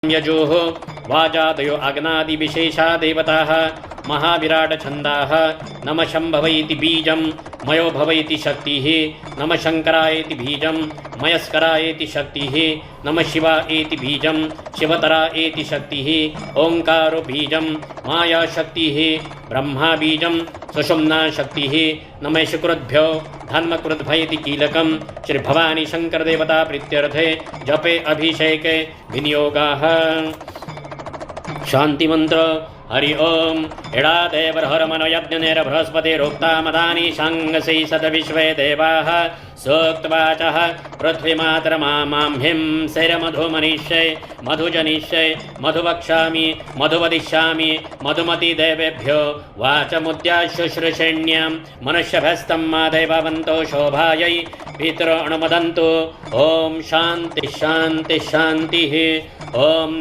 यजोः वाजादयो अग्नादिविशेषा देवताः महाविराट छन्दाः नमः शम्भवैति बीजं मयो भवैति शक्तिः नमः शङ्करायेति बीजं मयस्करायेति शक्तिः नमः शिवा एति बीजं शिवतरा एति शक्तिः ओङ्कारो बीजं माया शक्तिः ब्रह्मा बीजं सुषुम्ना शक्तिः नमः शुक्रुद्भ्यो धन्मकृद्भयति कीलकं श्री भवानी शंकर देवता प्रीत्यर्थे जपे अभिषेके विनियोगाः। शांति मंत्र हरि ओम इडादेव हर मनो यज्ञनेर बृहस्पतिरोक्ता मदानि शंगसै सद विश्वे देवाः सूक्तवाचः पृथ्वीमातरमाहिं शैरमधुमनिष्यै मधुजनिष्यै मधुवक्ष्यामि मधुवदिष्यामि मधुमति देवेभ्यो वाचमुद्याशुश्रूषेण्यां मनुष्यभस्तम मा देववन्तो शोभायै पितरो अनुमदन्तु। ओम शांति शांति शांति। ओम